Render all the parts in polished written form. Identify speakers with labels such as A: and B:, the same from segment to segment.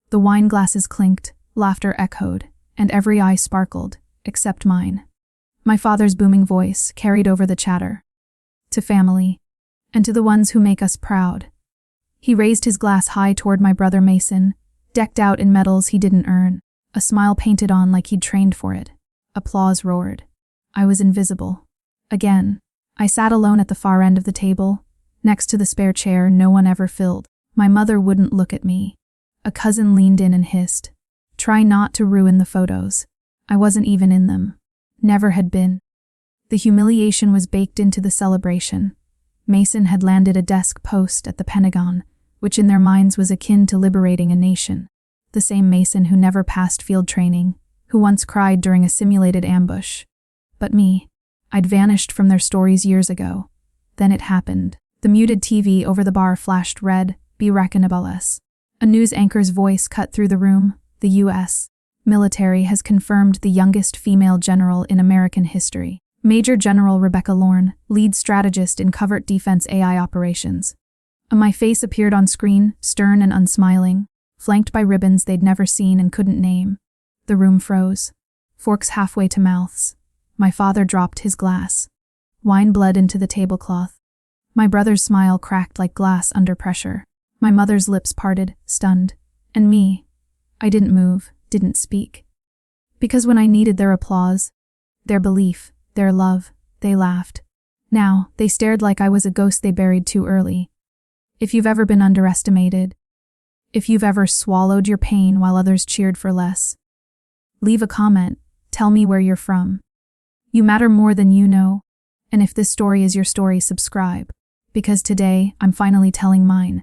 A: The wine glasses clinked, laughter echoed, and every eye sparkled, except mine. My father's booming voice carried over the chatter. To family, and to the ones who make us proud. He raised his glass high toward my brother Mason, decked out in medals he didn't earn, a smile painted on like he'd trained for it. Applause roared. I was invisible. Again, I sat alone at the far end of the table, next to the spare chair no one ever filled. My mother wouldn't look at me. A cousin leaned in and hissed, "Try not to ruin the photos." I wasn't even in them. Never had been. The humiliation was baked into the celebration. Mason had landed a desk post at the Pentagon, which in their minds was akin to liberating a nation. The same Mason who never passed field training, who once cried during a simulated ambush. But me, I'd vanished from their stories years ago. Then it happened. The muted TV over the bar flashed red, "Be reckonables." A news anchor's voice cut through the room. The U.S. military has confirmed the youngest female general in American history. Major General Rebecca Lorne, lead strategist in covert defense AI operations. My face appeared on screen, stern and unsmiling, flanked by ribbons they'd never seen and couldn't name. The room froze. Forks halfway to mouths. My father dropped his glass. Wine bled into the tablecloth. My brother's smile cracked like glass under pressure. My mother's lips parted, stunned. And me, I didn't move, didn't speak. Because when I needed their applause, their belief, their love, they laughed. Now, they stared like I was a ghost they buried too early. If you've ever been underestimated, if you've ever swallowed your pain while others cheered for less, leave a comment, tell me where you're from. You matter more than you know, and if this story is your story, subscribe. Because today, I'm finally telling mine.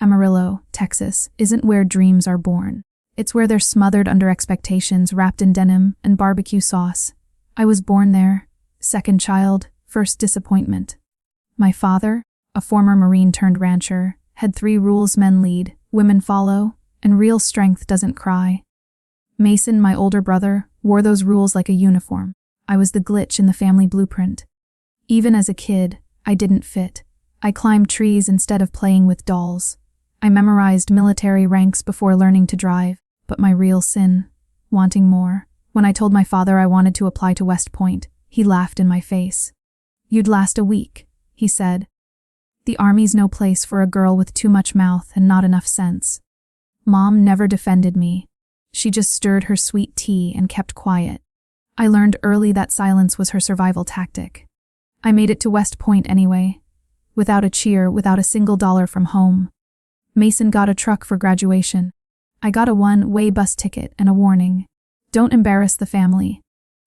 A: Amarillo, Texas, isn't where dreams are born. It's where they're smothered under expectations wrapped in denim and barbecue sauce. I was born there. Second child, first disappointment. My father, a former Marine turned rancher, had 3 rules: men lead, women follow, and real strength doesn't cry. Mason, my older brother, wore those rules like a uniform. I was the glitch in the family blueprint. Even as a kid, I didn't fit. I climbed trees instead of playing with dolls. I memorized military ranks before learning to drive, but my real sin, wanting more. When I told my father I wanted to apply to West Point, he laughed in my face. "You'd last a week," he said. "The army's no place for a girl with too much mouth and not enough sense." Mom never defended me. She just stirred her sweet tea and kept quiet. I learned early that silence was her survival tactic. I made it to West Point anyway, without a cheer, without a single dollar from home. Mason got a truck for graduation. I got a one-way bus ticket and a warning. Don't embarrass the family.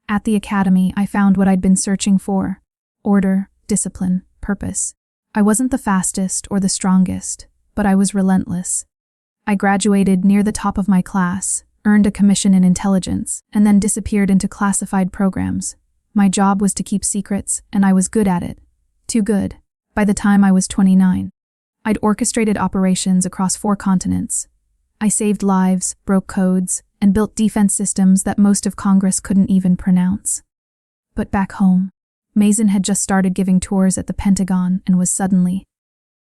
A: At the academy, I found what I'd been searching for: order, discipline, purpose. I wasn't the fastest or the strongest, but I was relentless. I graduated near the top of my class, earned a commission in intelligence, and then disappeared into classified programs. My job was to keep secrets, and I was good at it. Too good. By the time I was 29, I'd orchestrated operations across 4 continents. I saved lives, broke codes, and built defense systems that most of Congress couldn't even pronounce. But back home, Mason had just started giving tours at the Pentagon and was suddenly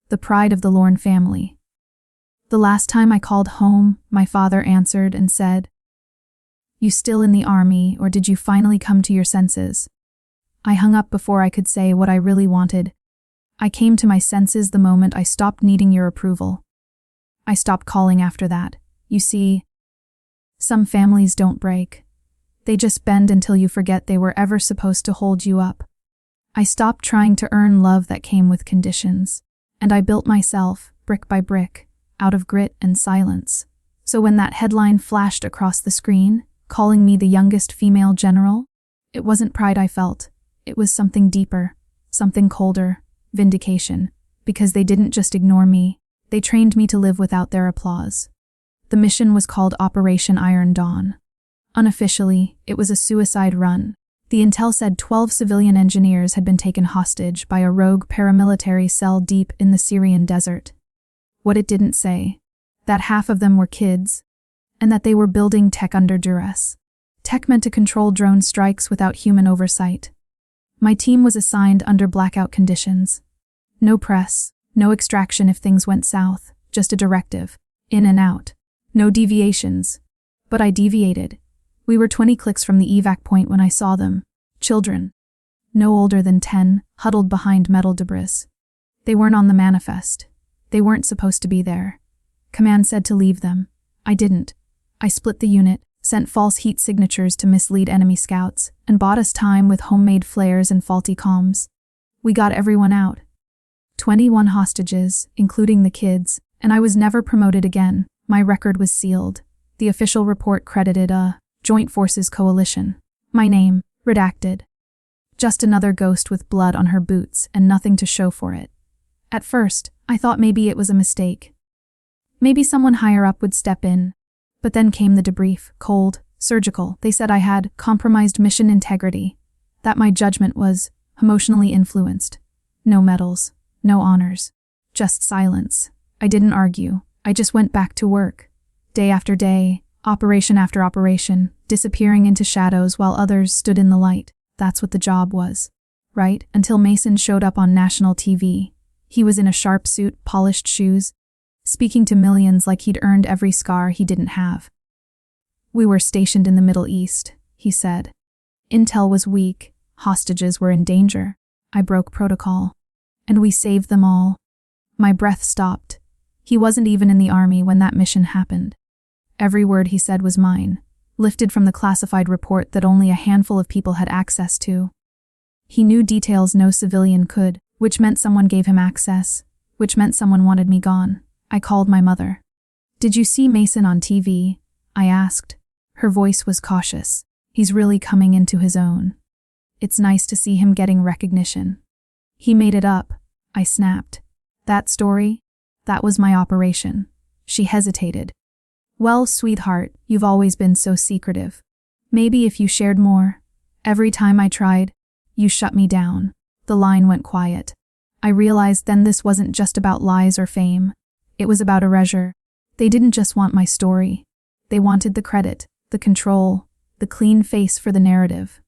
A: the pride of the Lorne family. The last time I called home, my father answered and said, "You still in the army, or did you finally come to your senses?" I hung up before I could say what I really wanted. I came to my senses the moment I stopped needing your approval. I stopped calling after that. You see, some families don't break. They just bend until you forget they were ever supposed to hold you up. I stopped trying to earn love that came with conditions, and I built myself, brick by brick, out of grit and silence. So when that headline flashed across the screen, calling me the youngest female general, it wasn't pride I felt. It was something deeper, something colder, vindication, because they didn't just ignore me, they trained me to live without their applause. The mission was called Operation Iron Dawn. Unofficially, it was a suicide run. The intel said 12 civilian engineers had been taken hostage by a rogue paramilitary cell deep in the Syrian desert. What it didn't say, that half of them were kids, and that they were building tech under duress. Tech meant to control drone strikes without human oversight. My team was assigned under blackout conditions. No press, no extraction if things went south, just a directive: in and out. No deviations. But I deviated. We were 20 clicks from the evac point when I saw them. Children. No older than 10, huddled behind metal debris. They weren't on the manifest. They weren't supposed to be there. Command said to leave them. I didn't. I split the unit, sent false heat signatures to mislead enemy scouts, and bought us time with homemade flares and faulty comms. We got everyone out. 21 hostages, including the kids, and I was never promoted again. My record was sealed. The official report credited a Joint Forces Coalition. My name, redacted. Just another ghost with blood on her boots and nothing to show for it. At first, I thought maybe it was a mistake. Maybe someone higher up would step in. But then came the debrief, cold, surgical. They said I had compromised mission integrity, that my judgment was emotionally influenced. No medals, no honors, just silence. I didn't argue. I just went back to work. Day after day, operation after operation, disappearing into shadows while others stood in the light. That's what the job was. Right? Until Mason showed up on national TV. He was in a sharp suit, polished shoes, speaking to millions like he'd earned every scar he didn't have. We were stationed in the Middle East, he said. Intel was weak, hostages were in danger. I broke protocol. And we saved them all. My breath stopped. He wasn't even in the army when that mission happened. Every word he said was mine, lifted from the classified report that only a handful of people had access to. He knew details no civilian could, which meant someone gave him access, which meant someone wanted me gone. I called my mother. Did you see Mason on TV? I asked. Her voice was cautious. He's really coming into his own. It's nice to see him getting recognition. He made it up, I snapped. That story? That was my operation. She hesitated. Well, sweetheart, you've always been so secretive. Maybe if you shared more. Every time I tried, you shut me down. The line went quiet. I realized then this wasn't just about lies or fame. It was about erasure. They didn't just want my story. They wanted the credit, the control, the clean face for the narrative.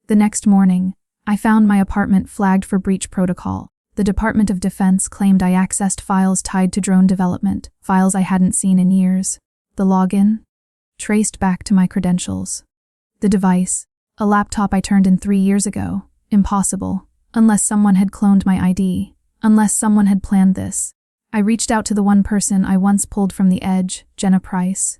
A: The next morning, I found my apartment flagged for breach protocol. The Department of Defense claimed I accessed files tied to drone development, files I hadn't seen in years. The login? Traced back to my credentials. The device? A laptop I turned in 3 years ago. Impossible. Unless someone had cloned my ID. Unless someone had planned this. I reached out to the one person I once pulled from the edge, Jenna Price.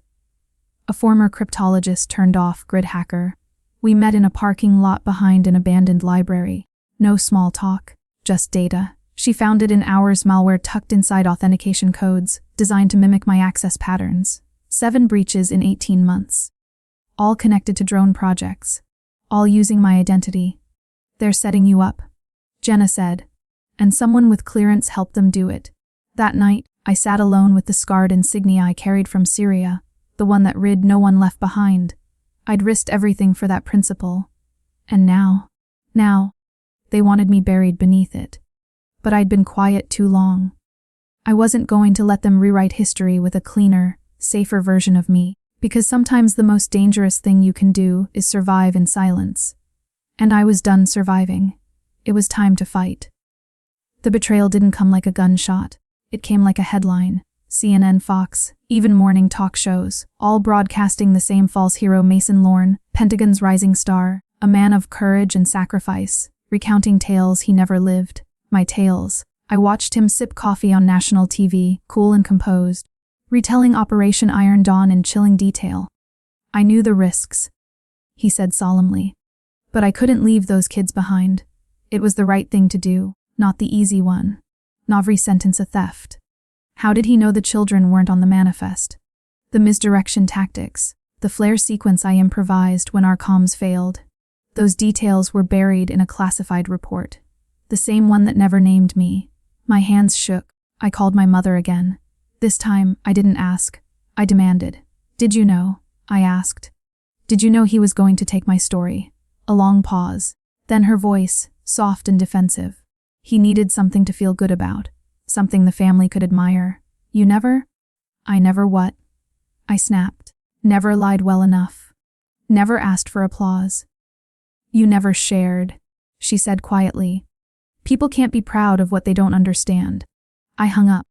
A: A former cryptologist turned off grid hacker. We met in a parking lot behind an abandoned library. No small talk, just data. She found it in hours malware tucked inside authentication codes, designed to mimic my access patterns. 7 breaches in 18 months. All connected to drone projects. All using my identity. They're setting you up, Jenna said. And someone with clearance helped them do it. That night, I sat alone with the scarred insignia I carried from Syria, the one that rid no one left behind. I'd risked everything for that principle. And now, they wanted me buried beneath it. But I'd been quiet too long. I wasn't going to let them rewrite history with a cleaner, safer version of me, because sometimes the most dangerous thing you can do is survive in silence. And I was done surviving. It was time to fight. The betrayal didn't come like a gunshot. It came like a headline. CNN, Fox, even morning talk shows, all broadcasting the same false hero Mason Lorne, Pentagon's rising star, a man of courage and sacrifice, recounting tales he never lived. My tales. I watched him sip coffee on national TV, cool and composed, retelling Operation Iron Dawn in chilling detail. I knew the risks, he said solemnly. But I couldn't leave those kids behind. It was the right thing to do, not the easy one. Not resentence a theft. How did he know the children weren't on the manifest? The misdirection tactics, the flare sequence I improvised when our comms failed. Those details were buried in a classified report. The same one that never named me. My hands shook. I called my mother again. This time, I didn't ask. I demanded. Did you know? I asked. Did you know he was going to take my story? A long pause. Then her voice, soft and defensive. He needed something to feel good about. Something the family could admire. You never? I never what? I snapped. Never lied well enough. Never asked for applause. You never shared, she said quietly. People can't be proud of what they don't understand. I hung up.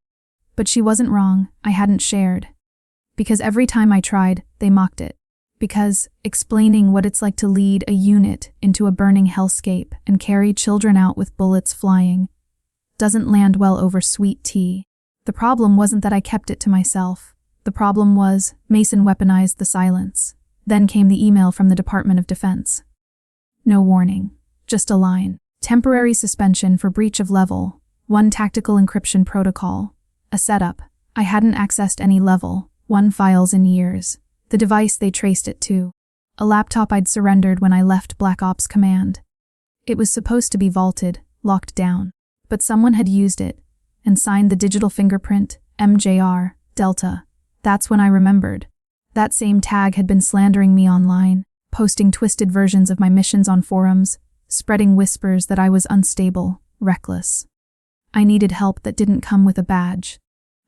A: But she wasn't wrong. I hadn't shared. Because every time I tried, they mocked it. Because explaining what it's like to lead a unit into a burning hellscape and carry children out with bullets flying doesn't land well over sweet tea. The problem wasn't that I kept it to myself. The problem was Mason weaponized the silence. Then came the email from the Department of Defense. No warning, just a line. Temporary suspension for breach of level 1 tactical encryption protocol. A setup. I hadn't accessed any level 1 files in years. The device they traced it to. A laptop I'd surrendered when I left Black Ops Command. It was supposed to be vaulted, locked down. But someone had used it and signed the digital fingerprint, MJR, Delta. That's when I remembered. That same tag had been slandering me online, posting twisted versions of my missions on forums, spreading whispers that I was unstable, reckless. I needed help that didn't come with a badge.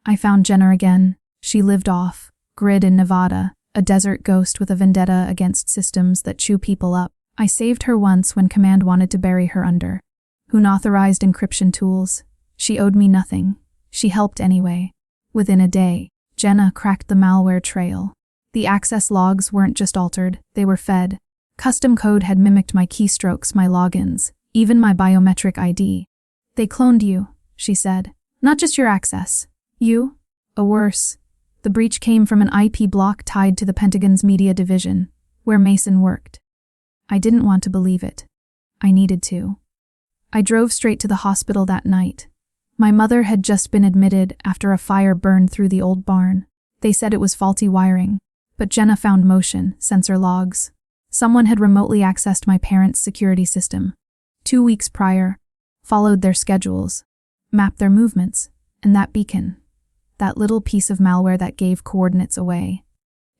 A: I found Jenna again. She lived off grid in Nevada, a desert ghost with a vendetta against systems that chew people up. I saved her once when Command wanted to bury her under unauthorized encryption tools. She owed me nothing. She helped anyway. Within a day, Jenna cracked the malware trail. The access logs weren't just altered, they were fed. Custom code had mimicked my keystrokes, my logins, even my biometric ID. They cloned you, she said. Not just your access. You? Or worse. The breach came from an IP block tied to the Pentagon's media division, where Mason worked. I didn't want to believe it. I needed to. I drove straight to the hospital that night. My mother had just been admitted after a fire burned through the old barn. They said it was faulty wiring, but Jenna found motion, sensor logs. Someone had remotely accessed my parents' security system. 2 weeks prior, followed their schedules, mapped their movements, and that beacon, that little piece of malware that gave coordinates away.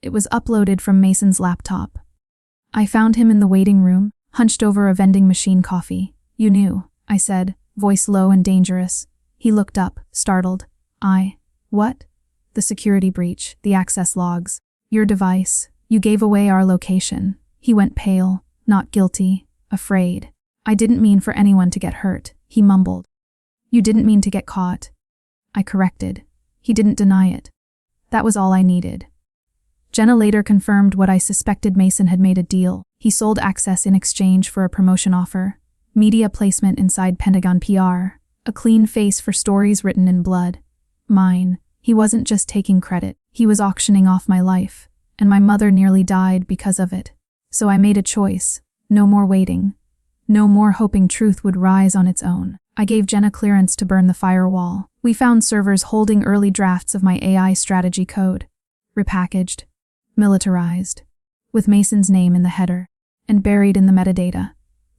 A: It was uploaded from Mason's laptop. I found him in the waiting room, hunched over a vending machine coffee. You knew, I said, voice low and dangerous. He looked up, startled. What? The security breach, the access logs. Your device. You gave away our location. He went pale, not guilty, afraid. I didn't mean for anyone to get hurt, he mumbled. You didn't mean to get caught. I corrected. He didn't deny it. That was all I needed. Jenna later confirmed what I suspected. Mason had made a deal. He sold access in exchange for a promotion offer. Media placement inside Pentagon PR. A clean face for stories written in blood. Mine. He wasn't just taking credit. He was auctioning off my life. And my mother nearly died because of it. So I made a choice. No more waiting. No more hoping truth would rise on its own. I gave Jenna clearance to burn the firewall. We found servers holding early drafts of my AI strategy code. Repackaged. Militarized. With Mason's name in the header. And buried in the metadata.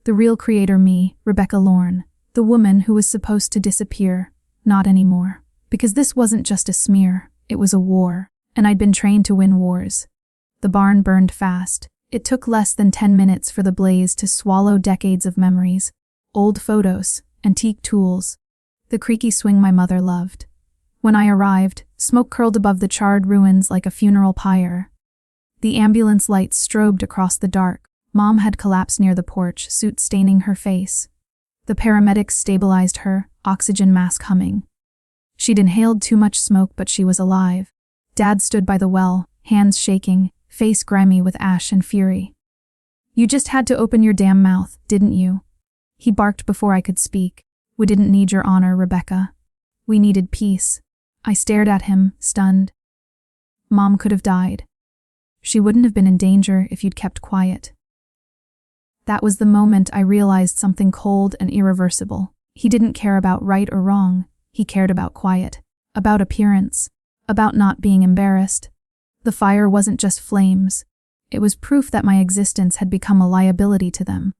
A: The real creator, me, Rebecca Lorne. The woman who was supposed to disappear. Not anymore. Because this wasn't just a smear. It was a war. And I'd been trained to win wars. The barn burned fast. It took less than 10 minutes for the blaze to swallow decades of memories. Old photos. Antique tools. The creaky swing my mother loved. When I arrived, smoke curled above the charred ruins like a funeral pyre. The ambulance lights strobed across the dark. Mom had collapsed near the porch, soot staining her face. The paramedics stabilized her, oxygen mask humming. She'd inhaled too much smoke, but she was alive. Dad stood by the well, hands shaking, face grimy with ash and fury. You just had to open your damn mouth, didn't you? He barked before I could speak. We didn't need your honor, Rebecca. We needed peace. I stared at him, stunned. Mom could have died. She wouldn't have been in danger if you'd kept quiet. That was the moment I realized something cold and irreversible. He didn't care about right or wrong. He cared about quiet, about appearance, about not being embarrassed. The fire wasn't just flames. It was proof that my existence had become a liability to them.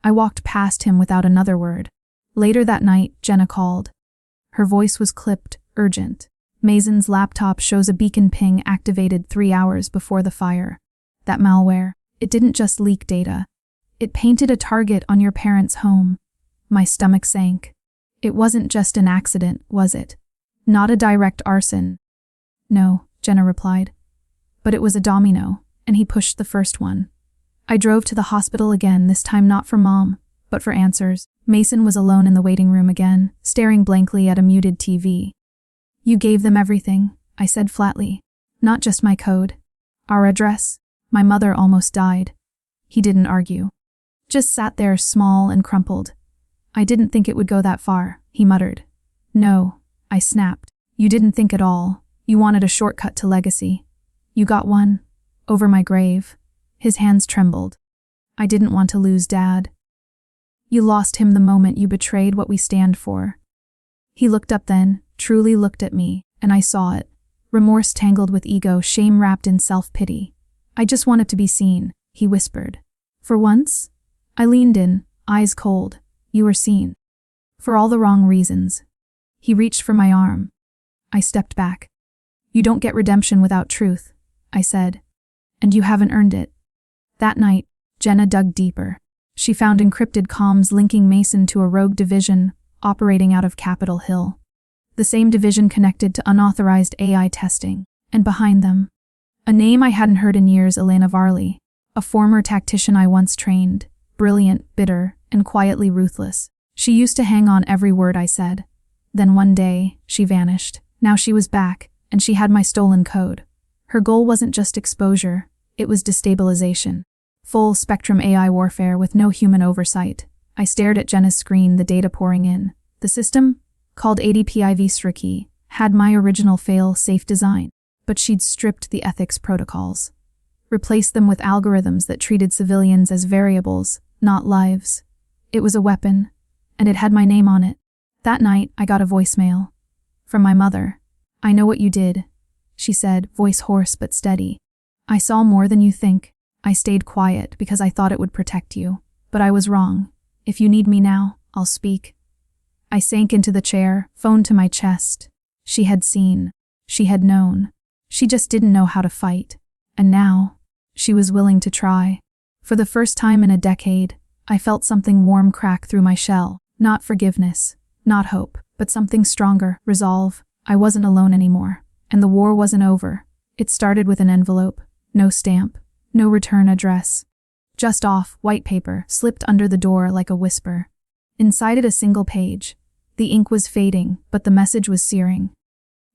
A: I walked past him without another word. Later that night, Jenna called. Her voice was clipped, urgent. Mason's laptop shows a beacon ping activated 3 hours before the fire. That malware, it didn't just leak data. It painted a target on your parents' home. My stomach sank. It wasn't just an accident, was it? Not a direct arson. No, Jenna replied. But it was a domino, and he pushed the first one. I drove to the hospital again, this time not for Mom, but for answers. Mason was alone in the waiting room again, staring blankly at a muted TV. You gave them everything, I said flatly. Not just my code. Our address. My mother almost died. He didn't argue. Just sat there small and crumpled. I didn't think it would go that far, he muttered. No, I snapped. You didn't think at all. You wanted a shortcut to legacy. You got one. Over my grave. His hands trembled. I didn't want to lose Dad. You lost him the moment you betrayed what we stand for. He looked up then, truly looked at me, and I saw it. Remorse tangled with ego, shame wrapped in self-pity. I just wanted to be seen, he whispered. For once? I leaned in, eyes cold. You were seen. For all the wrong reasons. He reached for my arm. I stepped back. You don't get redemption without truth, I said. And you haven't earned it. That night, Jenna dug deeper. She found encrypted comms linking Mason to a rogue division operating out of Capitol Hill. The same division connected to unauthorized AI testing, and behind them, a name I hadn't heard in years, Elena Varley, a former tactician I once trained, brilliant, bitter, and quietly ruthless. She used to hang on every word I said. Then one day, she vanished. Now she was back, and she had my stolen code. Her goal wasn't just exposure, it was destabilization. Full-spectrum AI warfare with no human oversight. I stared at Jenna's screen, the data pouring in. The system, called ADPIV Striki, had my original fail-safe design, but she'd stripped the ethics protocols. Replaced them with algorithms that treated civilians as variables, not lives. It was a weapon, and it had my name on it. That night, I got a voicemail. From my mother. I know what you did, she said, voice hoarse but steady. I saw more than you think. I stayed quiet because I thought it would protect you. But I was wrong. If you need me now, I'll speak. I sank into the chair, phone to my chest. She had seen. She had known. She just didn't know how to fight. And now, she was willing to try. For the first time in a decade, I felt something warm crack through my shell. Not forgiveness, not hope, but something stronger, resolve. I wasn't alone anymore. And the war wasn't over. It started with an envelope. No stamp. No return address. Just off, white paper, slipped under the door like a whisper. Inside it a single page. The ink was fading, but the message was searing.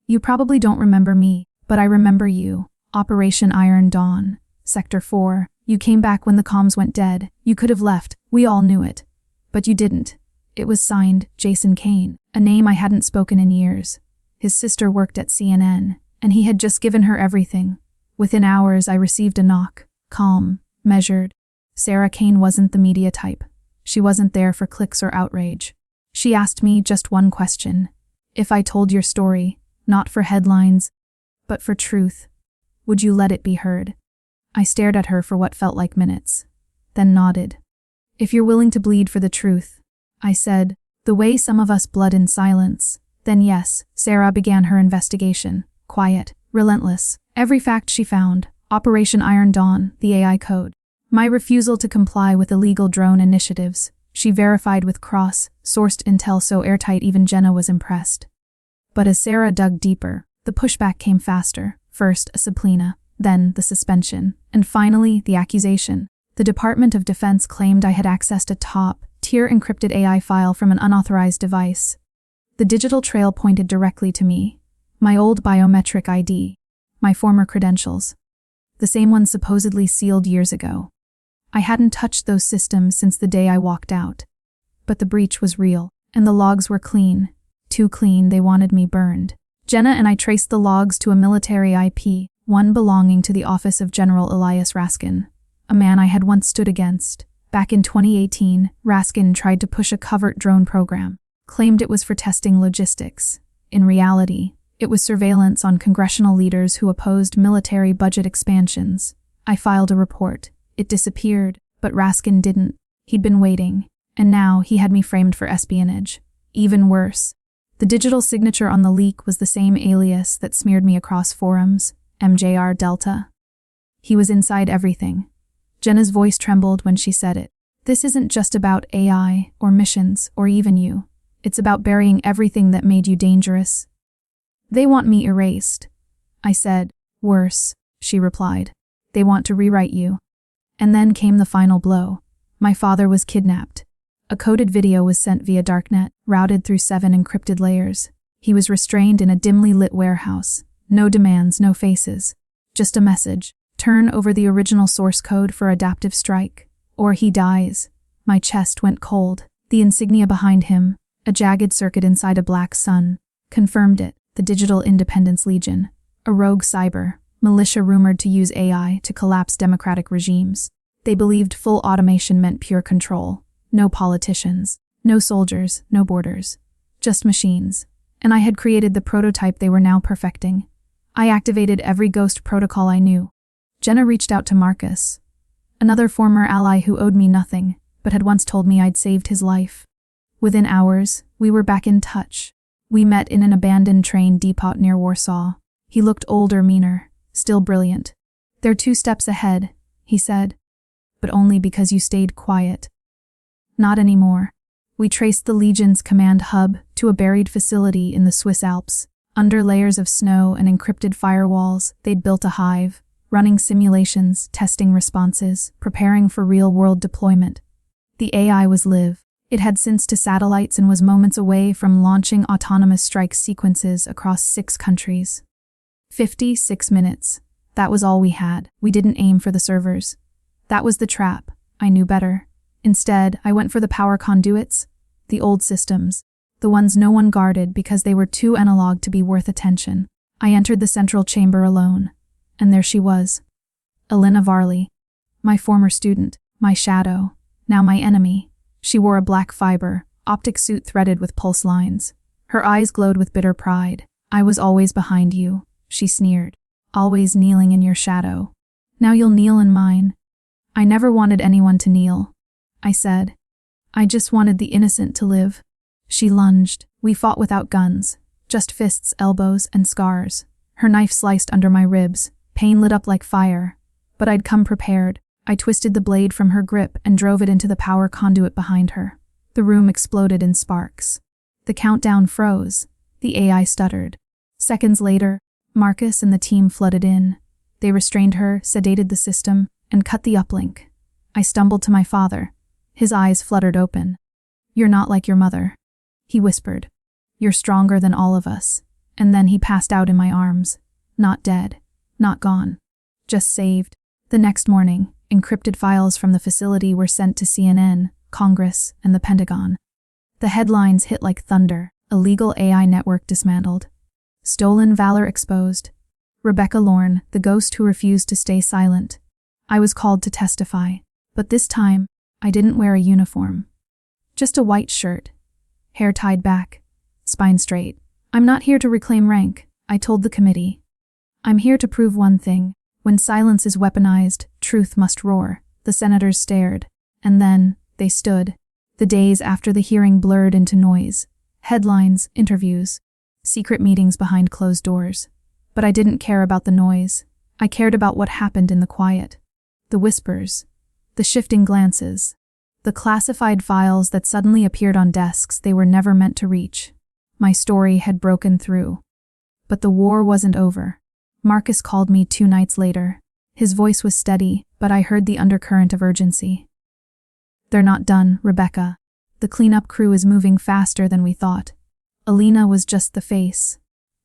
A: You probably don't remember me, but I remember you. Operation Iron Dawn. Sector 4. You came back when the comms went dead. You could have left. We all knew it. But you didn't. It was signed, Jason Kane, a name I hadn't spoken in years. His sister worked at CNN, and he had just given her everything. Within hours, I received a knock. Calm, measured. Sarah Kane wasn't the media type. She wasn't there for clicks or outrage. She asked me just one question. If I told your story, not for headlines, but for truth, would you let it be heard? I stared at her for what felt like minutes, then nodded. If you're willing to bleed for the truth, I said, the way some of us blood in silence, then yes. Sarah began her investigation. Quiet, relentless. Every fact she found. Operation Iron Dawn, the AI code. My refusal to comply with illegal drone initiatives. She verified with cross-sourced intel so airtight even Jenna was impressed. But as Sarah dug deeper, the pushback came faster. First, a subpoena, then the suspension, and finally, the accusation. The Department of Defense claimed I had accessed a top-tier encrypted AI file from an unauthorized device. The digital trail pointed directly to me. My old biometric ID. My former credentials. The same ones supposedly sealed years ago. I hadn't touched those systems since the day I walked out. But the breach was real, and the logs were clean. Too clean, they wanted me burned. Jenna and I traced the logs to a military IP, one belonging to the office of General Elias Raskin, a man I had once stood against. Back in 2018, Raskin tried to push a covert drone program, claimed it was for testing logistics. In reality, it was surveillance on congressional leaders who opposed military budget expansions. I filed a report. It disappeared, but Raskin didn't. He'd been waiting, and now he had me framed for espionage. Even worse, the digital signature on the leak was the same alias that smeared me across forums, MJR Delta. He was inside everything. Jenna's voice trembled when she said it. This isn't just about AI, or missions, or even you. It's about burying everything that made you dangerous. They want me erased. I said. Worse, she replied. They want to rewrite you. And then came the final blow. My father was kidnapped. A coded video was sent via darknet, routed through 7 encrypted layers. He was restrained in a dimly lit warehouse, No demands, no faces. Just a message. Turn over the original source code for adaptive strike, or he dies. My chest went cold. The insignia behind him, a jagged circuit inside a black sun, confirmed it. The Digital Independence Legion, a rogue cyber militia rumored to use AI to collapse democratic regimes. They believed full automation meant pure control. No politicians, no soldiers, no borders. Just machines. And I had created the prototype they were now perfecting. I activated every ghost protocol I knew. Jenna reached out to Marcus, another former ally who owed me nothing, but had once told me I'd saved his life. Within hours, we were back in touch. We met in an abandoned train depot near Warsaw. He looked older, meaner, still brilliant. "They're 2 steps ahead," he said. "But only because you stayed quiet." Not anymore. We traced the Legion's command hub to a buried facility in the Swiss Alps. Under layers of snow and encrypted firewalls, they'd built a hive, running simulations, testing responses, preparing for real-world deployment. The AI was live. It had synced to satellites and was moments away from launching autonomous strike sequences across 6 countries. 56 minutes. That was all we had. We didn't aim for the servers. That was the trap. I knew better. Instead, I went for the power conduits, the old systems, the ones no one guarded because they were too analog to be worth attention. I entered the central chamber alone, and there she was. Elena Varley, my former student, my shadow, now my enemy. She wore a black fiber, optic suit threaded with pulse lines. Her eyes glowed with bitter pride. "I was always behind you," she sneered. "Always kneeling in your shadow. Now you'll kneel in mine." "I never wanted anyone to kneel," I said. "I just wanted the innocent to live." She lunged. We fought without guns, just fists, elbows, and scars. Her knife sliced under my ribs. Pain lit up like fire. But I'd come prepared. I twisted the blade from her grip and drove it into the power conduit behind her. The room exploded in sparks. The countdown froze. The AI stuttered. Seconds later, Marcus and the team flooded in. They restrained her, sedated the system, and cut the uplink. I stumbled to my father. His eyes fluttered open. "You're not like your mother," he whispered. "You're stronger than all of us." And then he passed out in my arms. Not dead. Not gone. Just saved. The next morning, encrypted files from the facility were sent to CNN, Congress, and the Pentagon. The headlines hit like thunder. Illegal AI network dismantled. Stolen valor exposed. Rebecca Lorne, the ghost who refused to stay silent. I was called to testify. But this time, I didn't wear a uniform. Just a white shirt. Hair tied back. Spine straight. "I'm not here to reclaim rank," I told the committee. "I'm here to prove one thing. When silence is weaponized, truth must roar." The senators stared. And then, they stood. The days after the hearing blurred into noise. Headlines, interviews, secret meetings behind closed doors. But I didn't care about the noise. I cared about what happened in the quiet. The whispers. The shifting glances. The classified files that suddenly appeared on desks they were never meant to reach. My story had broken through. But the war wasn't over. Marcus called me 2 nights later. His voice was steady, but I heard the undercurrent of urgency. "They're not done, Rebecca. The cleanup crew is moving faster than we thought. Alina was just the face."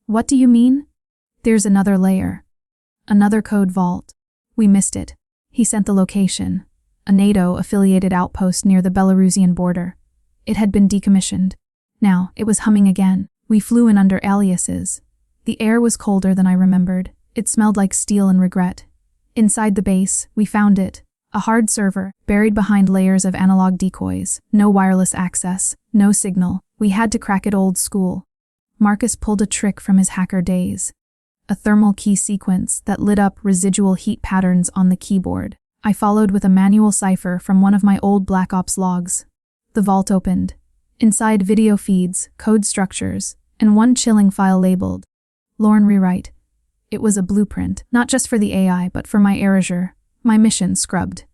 A: "What do you mean?" "There's another layer. Another code vault. We missed it." He sent the location. A NATO-affiliated outpost near the Belarusian border. It had been decommissioned. Now, it was humming again. We flew in under aliases. The air was colder than I remembered. It smelled like steel and regret. Inside the base, we found it. A hard server, buried behind layers of analog decoys. No wireless access, no signal. We had to crack it old school. Marcus pulled a trick from his hacker days. A thermal key sequence that lit up residual heat patterns on the keyboard. I followed with a manual cipher from one of my old Black Ops logs. The vault opened. Inside video feeds, code structures, and one chilling file labeled Lorne rewrite. It was a blueprint, not just for the AI, but for my erasure, my mission scrubbed,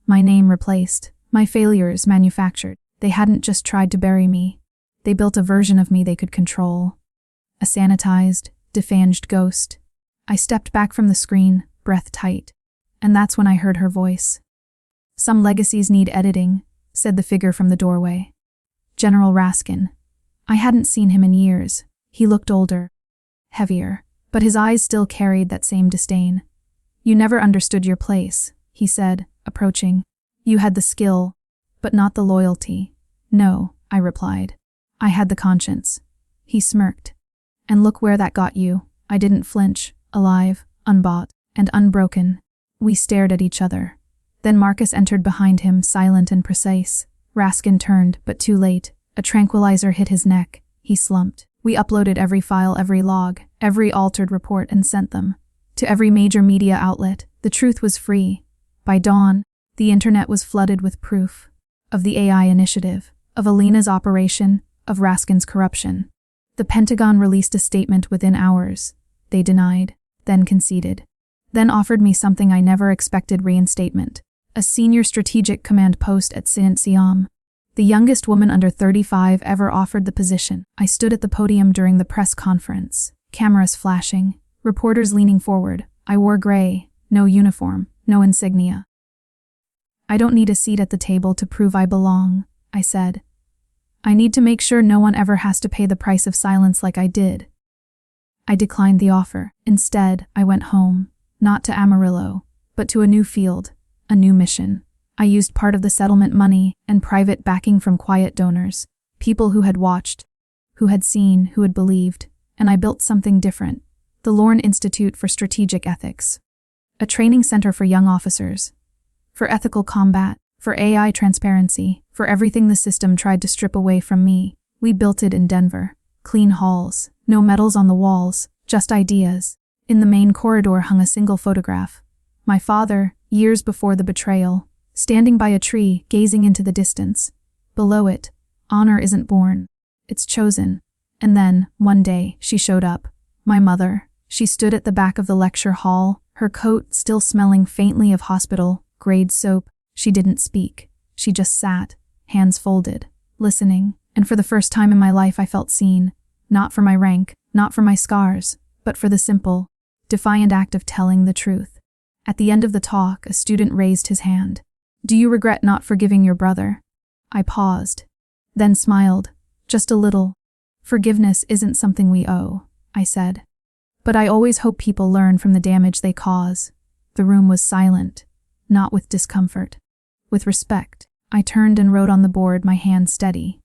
A: my name replaced, my failures manufactured. They hadn't just tried to bury me. They built a version of me they could control. A sanitized, defanged ghost. I stepped back from the screen, breath tight. And that's when I heard her voice. "Some legacies need editing," said the figure from the doorway. General Raskin. I hadn't seen him in years. He looked older. Heavier. But his eyes still carried that same disdain. "You never understood your place," he said, approaching. "You had the skill, but not the loyalty." "No," I replied. "I had the conscience." He smirked. "And look where that got you." I didn't flinch, alive, unbought, and unbroken. We stared at each other. Then Marcus entered behind him, silent and precise. Raskin turned, but too late. A tranquilizer hit his neck. He slumped. We uploaded every file, every log, every altered report, and sent them to every major media outlet. The truth was free. By dawn, the internet was flooded with proof of the AI initiative, of Alina's operation, of Raskin's corruption. The Pentagon released a statement within hours. They denied, then conceded, then offered me something I never expected: reinstatement. A senior strategic command post at Siam. The youngest woman under 35 ever offered the position. I stood at the podium during the press conference, cameras flashing, reporters leaning forward. I wore gray, no uniform, no insignia. "I don't need a seat at the table to prove I belong," I said. "I need to make sure no one ever has to pay the price of silence like I did." I declined the offer. Instead, I went home, not to Amarillo, but to a new field, a new mission. I used part of the settlement money and private backing from quiet donors, people who had watched, who had seen, who had believed, and I built something different: the Lorne Institute for Strategic Ethics, a training center for young officers, for ethical combat, for AI transparency, for everything the system tried to strip away from me. We built it in Denver. Clean halls, no medals on the walls, just ideas. In the main corridor hung a single photograph. My father, years before the betrayal, standing by a tree, gazing into the distance. Below it, "Honor isn't born, it's chosen." And then, one day, she showed up. My mother. She stood at the back of the lecture hall, her coat still smelling faintly of hospital-grade soap. She didn't speak. She just sat, hands folded, listening. And for the first time in my life I felt seen. Not for my rank, not for my scars, but for the simple, defiant act of telling the truth. At the end of the talk, a student raised his hand. "Do you regret not forgiving your brother?" I paused, then smiled, just a little. "Forgiveness isn't something we owe," I said. "But I always hope people learn from the damage they cause." The room was silent, not with discomfort, with respect. I turned and wrote on the board, my hand steady.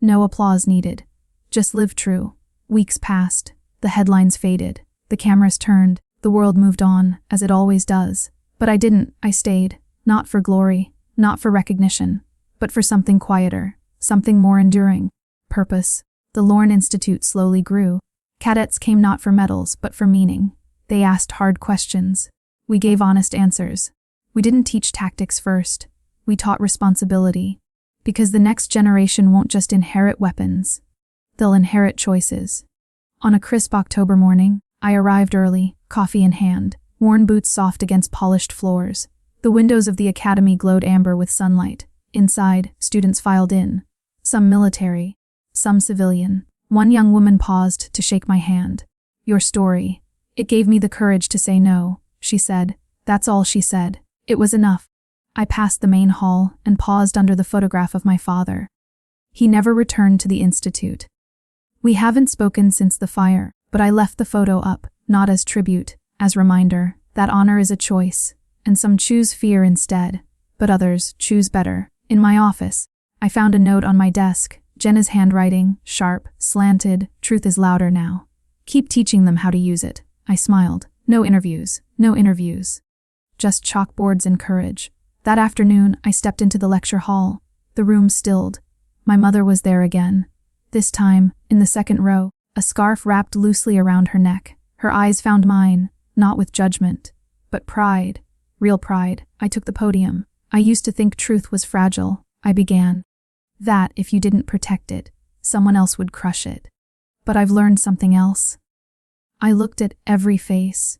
A: No applause needed. Just live true. Weeks passed. The headlines faded. The cameras turned. The world moved on, as it always does. But I didn't. I stayed. Not for glory, not for recognition, but for something quieter, something more enduring. Purpose. The Lorne Institute slowly grew. Cadets came not for medals, but for meaning. They asked hard questions. We gave honest answers. We didn't teach tactics first. We taught responsibility. Because the next generation won't just inherit weapons. They'll inherit choices. On a crisp October morning, I arrived early, coffee in hand, worn boots soft against polished floors. The windows of the academy glowed amber with sunlight. Inside, students filed in. Some military, some civilian. One young woman paused to shake my hand. "Your story." It gave me the courage to say no, she said. That's all she said. It was enough. I passed the main hall and paused under the photograph of my father. He never returned to the institute. We haven't spoken since the fire, but I left the photo up, not as tribute, as reminder that honor is a choice, and some choose fear instead, but others choose better. In my office, I found a note on my desk, Jenna's handwriting, sharp, slanted. "Truth is louder now. Keep teaching them how to use it." I smiled. No interviews, no interviews. Just chalkboards and courage. That afternoon, I stepped into the lecture hall. The room stilled. My mother was there again. This time, in the second row, a scarf wrapped loosely around her neck. Her eyes found mine, not with judgment, but pride. Real pride. I took the podium. "I used to think truth was fragile," I began. "That if you didn't protect it, someone else would crush it. But I've learned something else." I looked at every face.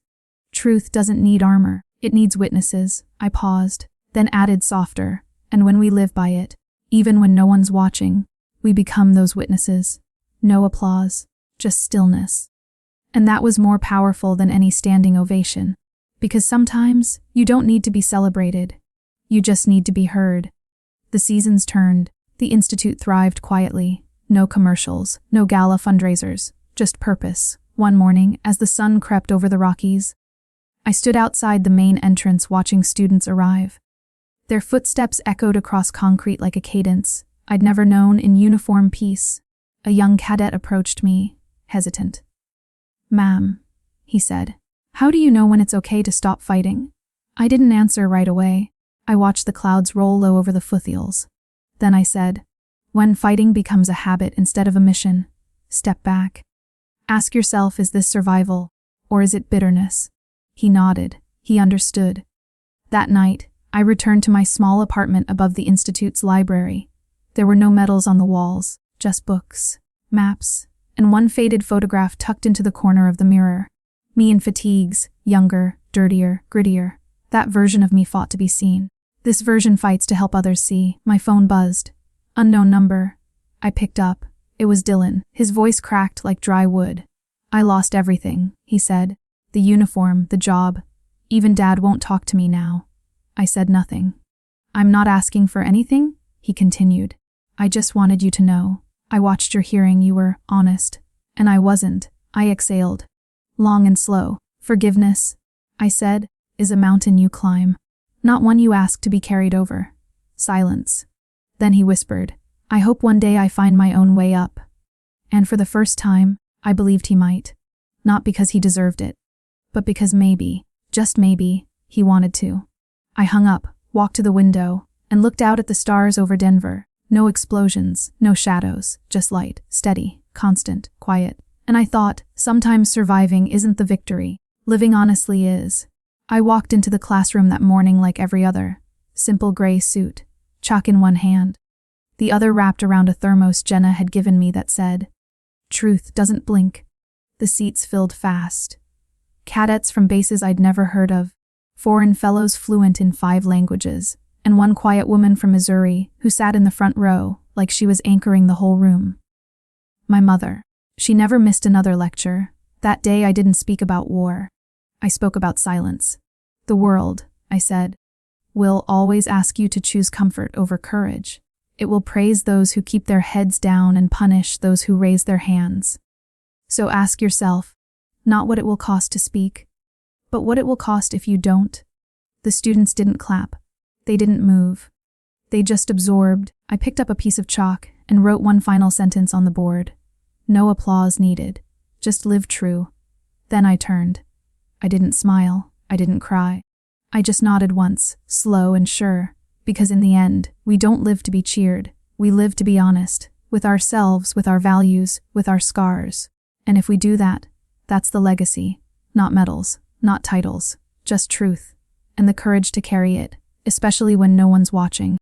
A: Truth doesn't need armor. It needs witnesses. I paused, then added softer. "And when we live by it, even when no one's watching, we become those witnesses." No applause, just stillness. And that was more powerful than any standing ovation. Because sometimes, you don't need to be celebrated. You just need to be heard. The seasons turned. The institute thrived quietly. No commercials, no gala fundraisers, just purpose. One morning, as the sun crept over the Rockies, I stood outside the main entrance watching students arrive. Their footsteps echoed across concrete like a cadence I'd never known in uniform peace. A young cadet approached me, hesitant. "Ma'am," he said, "how do you know when it's okay to stop fighting?" I didn't answer right away. I watched the clouds roll low over the foothills. Then I said, "When fighting becomes a habit instead of a mission, step back. Ask yourself, is this survival, or is it bitterness?" He nodded. He understood. That night, I returned to my small apartment above the Institute's library. There were no medals on the walls, just books, maps, and one faded photograph tucked into the corner of the mirror. Me in fatigues, younger, dirtier, grittier. That version of me fought to be seen. This version fights to help others see. My phone buzzed. Unknown number. I picked up. It was Dylan. His voice cracked like dry wood. "I lost everything," he said. "The uniform, the job. Even Dad won't talk to me now." I said nothing. "I'm not asking for anything," he continued. "I just wanted you to know. I watched your hearing, you were honest. And I wasn't." I exhaled. Long and slow. "Forgiveness," I said, "is a mountain you climb. Not one you ask to be carried over." Silence. Then he whispered, "I hope one day I find my own way up." And for the first time, I believed he might. Not because he deserved it, but because maybe, just maybe, he wanted to. I hung up, walked to the window, and looked out at the stars over Denver. No explosions, no shadows, just light, steady, constant, quiet. And I thought, sometimes surviving isn't the victory. Living honestly is. I walked into the classroom that morning like every other. Simple gray suit, chalk in one hand. The other wrapped around a thermos Jenna had given me that said, "Truth doesn't blink." The seats filled fast. Cadets from bases I'd never heard of, foreign fellows fluent in 5 languages, and one quiet woman from Missouri who sat in the front row like she was anchoring the whole room. My mother. She never missed another lecture. That day I didn't speak about war. I spoke about silence. "The world," I said, "will always ask you to choose comfort over courage. It will praise those who keep their heads down and punish those who raise their hands. So ask yourself, not what it will cost to speak, but what it will cost if you don't." The students didn't clap. They didn't move. They just absorbed. I picked up a piece of chalk and wrote one final sentence on the board. No applause needed. Just live true. Then I turned. I didn't smile. I didn't cry. I just nodded once, slow and sure, because in the end, we don't live to be cheered. We live to be honest, with ourselves, with our values, with our scars. And if we do that, that's the legacy. Not medals, not titles, just truth, and the courage to carry it, especially when no one's watching.